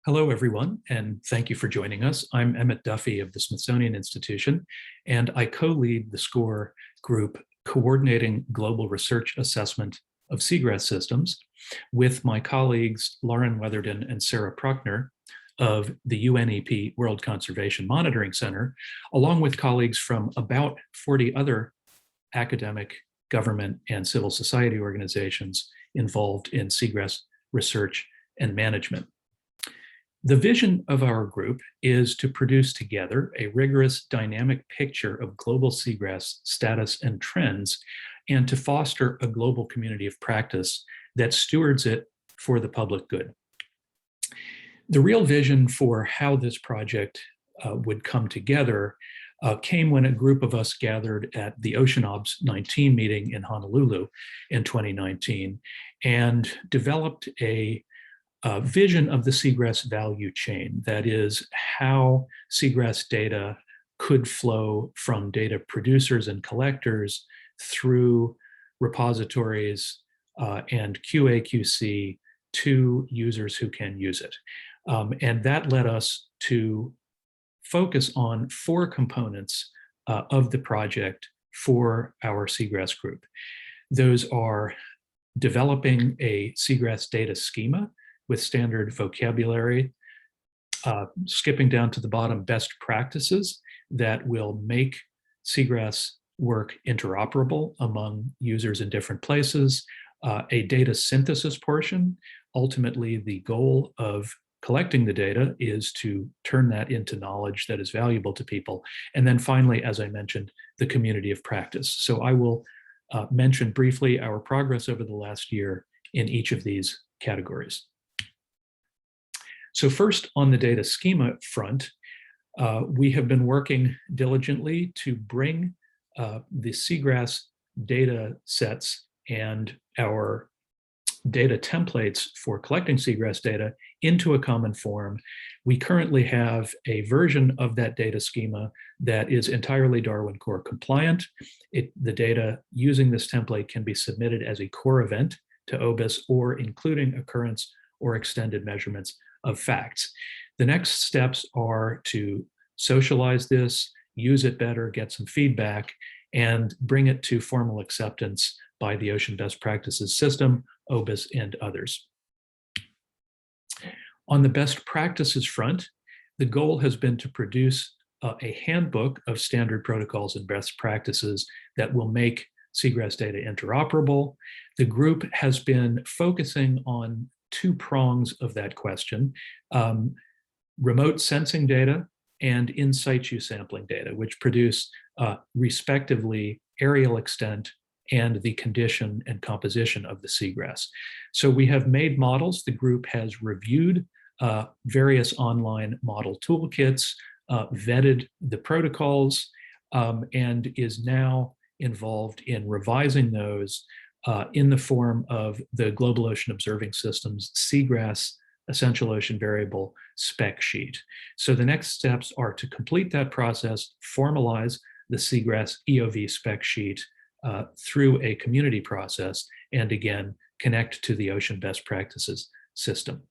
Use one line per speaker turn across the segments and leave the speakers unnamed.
Hello, everyone, and thank you for joining us. I'm Emmett Duffy of the Smithsonian Institution, and I co-lead the SCORE group coordinating global research assessment of seagrass systems with my colleagues Lauren Weatherden and Sarah Pruckner of the UNEP World Conservation Monitoring Center, along with colleagues from about 40 other academic, government, and civil society organizations involved in seagrass research and management. The vision of our group is to produce together a rigorous, dynamic picture of global seagrass status and trends, and to foster a global community of practice that stewards it for the public good. The real vision for how this project would come together came when a group of us gathered at the OceanObs 19 meeting in Honolulu in 2019 and developed a vision of the seagrass value chain. That is, how seagrass data could flow from data producers and collectors through repositories and QA/QC to users who can use it. And that led us to focus on 4 components of the project for our seagrass group. Those are developing a seagrass data schema with standard vocabulary, skipping down to the bottom, best practices that will make seagrass work interoperable among users in different places, a data synthesis portion. Ultimately, the goal of collecting the data is to turn that into knowledge that is valuable to people. And then finally, as I mentioned, the community of practice. So I will mention briefly our progress over the last year in each of these categories. So first, on the data schema front, we have been working diligently to bring the seagrass data sets and our data templates for collecting seagrass data into a common form. We currently have a version of that data schema that is entirely Darwin Core compliant. The data using this template can be submitted as a core event to OBIS, or including occurrence or extended measurements of facts. The next steps are to socialize this, use it better, get some feedback, and bring it to formal acceptance by the Ocean Best Practices System, OBIS, and others. On the best practices front, the goal has been to produce a handbook of standard protocols and best practices that will make seagrass data interoperable. The group has been focusing on 2 prongs of that question: remote sensing data and in situ sampling data, which produce respectively areal extent and the condition and composition of the seagrass. So we have made models. The group has reviewed various online model toolkits, vetted the protocols, and is now involved in revising those in the form of the Global Ocean Observing System's Seagrass Essential Ocean Variable spec sheet. So the next steps are to complete that process, formalize the Seagrass EOV spec sheet through a community process, and again, connect to the Ocean Best Practices system.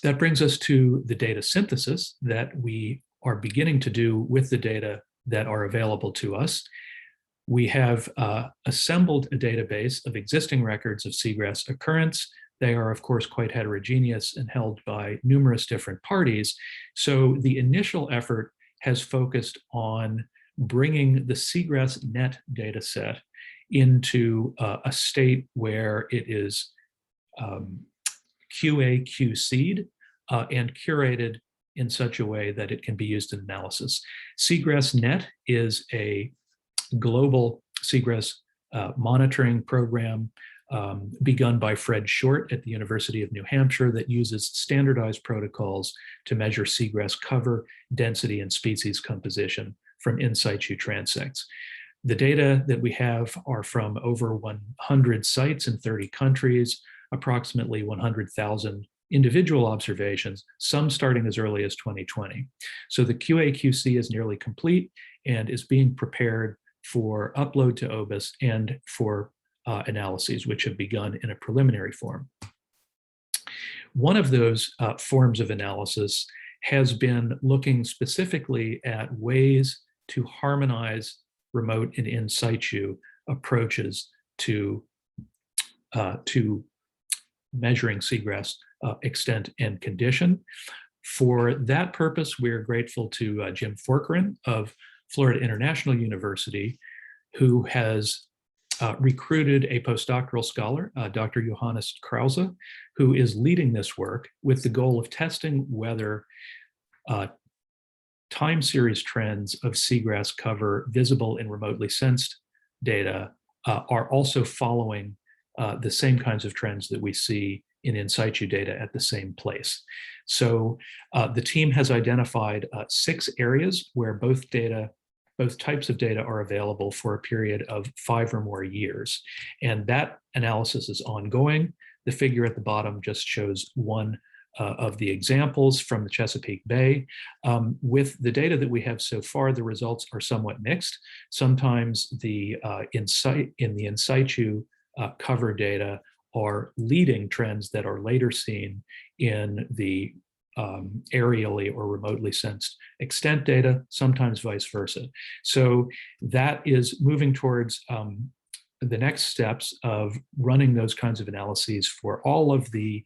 That brings us to the data synthesis that we are beginning to do with the data that are available to us. We have assembled a database of existing records of seagrass occurrence. They are, of course, quite heterogeneous and held by numerous different parties. So the initial effort has focused on bringing the seagrass net data set into a state where it is QA/QC'd and curated in such a way that it can be used in analysis. Seagrass Net is a global seagrass monitoring program begun by Fred Short at the University of New Hampshire that uses standardized protocols to measure seagrass cover, density, and species composition from in situ transects. The data that we have are from over 100 sites in 30 countries, approximately 100,000 individual observations, some starting as early as 2020. So the QA/QC is nearly complete and is being prepared for upload to OBIS and for analyses, which have begun in a preliminary form. One of those forms of analysis has been looking specifically at ways to harmonize remote and in situ approaches to measuring seagrass extent and condition. For that purpose, we're grateful to Jim Forkerin of Florida International University, who has recruited a postdoctoral scholar, Dr. Johannes Krause, who is leading this work with the goal of testing whether time series trends of seagrass cover visible in remotely sensed data are also following the same kinds of trends that we see in situ data at the same place. So the team has identified 6 areas where both types of data are available for a period of 5 or more years. And that analysis is ongoing. The figure at the bottom just shows one of the examples from the Chesapeake Bay. With the data that we have so far, the results are somewhat mixed. Sometimes the in situ cover data are leading trends that are later seen in the aerially or remotely sensed extent data, sometimes vice versa. So that is moving towards the next steps of running those kinds of analyses for all of the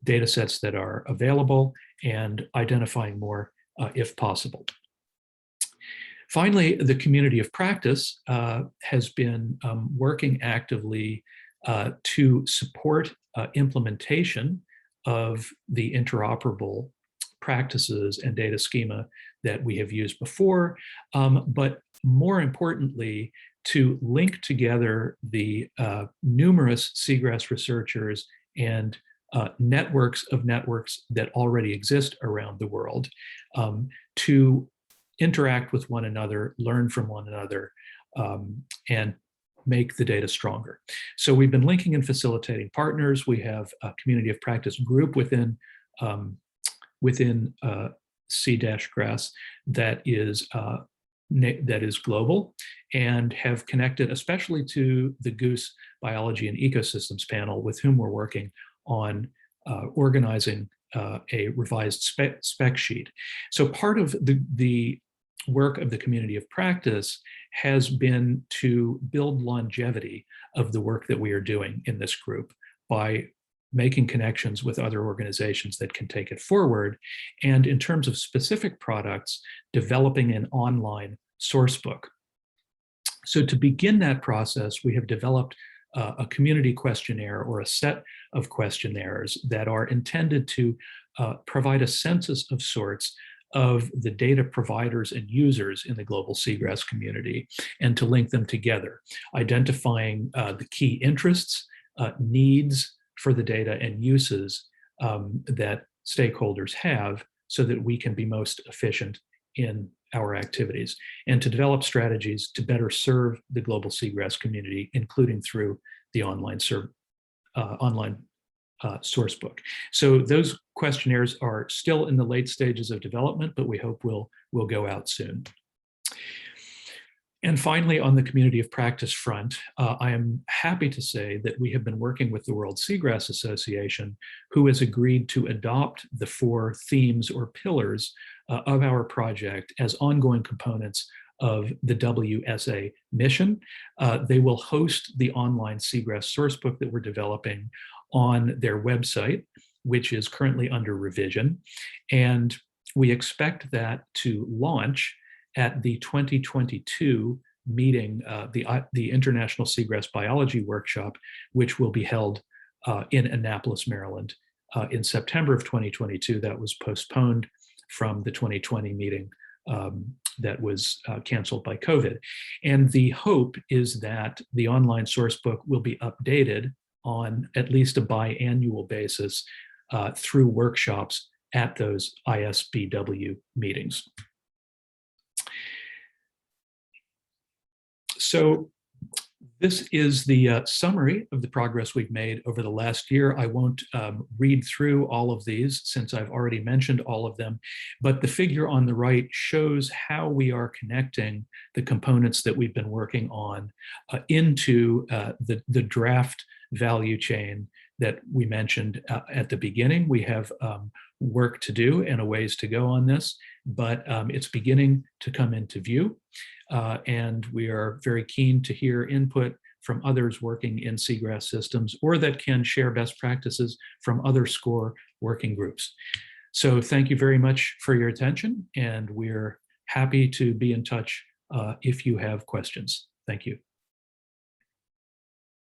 data sets that are available and identifying more if possible. Finally, the community of practice has been working actively to support implementation of the interoperable practices and data schema that we have used before, but more importantly, to link together the numerous seagrass researchers and networks of networks that already exist around the world to interact with one another, learn from one another, and make the data stronger. So we've been linking and facilitating partners. We have a community of practice group within Seagrass that is global and have connected especially to the Goose Biology and Ecosystems panel, with whom we're working on organizing a revised spec sheet. So part of the work of the community of practice has been to build longevity of the work that we are doing in this group by making connections with other organizations that can take it forward. And in terms of specific products, developing an online source book. So to begin that process, we have developed a community questionnaire, or a set of questionnaires that are intended to provide a census of sorts of the data providers and users in the global seagrass community, and to link them together, identifying the key interests, needs for the data, and uses that stakeholders have, so that we can be most efficient in our activities, and to develop strategies to better serve the global seagrass community, including through the online source book. So those questionnaires are still in the late stages of development, but we hope will go out soon. And finally, on the community of practice front, I am happy to say that we have been working with the World Seagrass Association, who has agreed to adopt the 4 themes or pillars of our project as ongoing components of the WSA mission. They will host the online seagrass sourcebook that we're developing on their website, which is currently under revision. And we expect that to launch at the 2022 meeting, the International Seagrass Biology Workshop, which will be held in Annapolis, Maryland in September of 2022. That was postponed from the 2020 meeting that was canceled by COVID. And the hope is that the online source book will be updated on at least a biannual basis through workshops at those ISBW meetings. So this is the summary of the progress we've made over the last year. I won't read through all of these since I've already mentioned all of them, but the figure on the right shows how we are connecting the components that we've been working on into the draft value chain that we mentioned at the beginning. We have work to do and a ways to go on this, but it's beginning to come into view. And we are very keen to hear input from others working in Seagrass systems or that can share best practices from other SCORE working groups. So thank you very much for your attention, and we're happy to be in touch if you have questions. Thank you.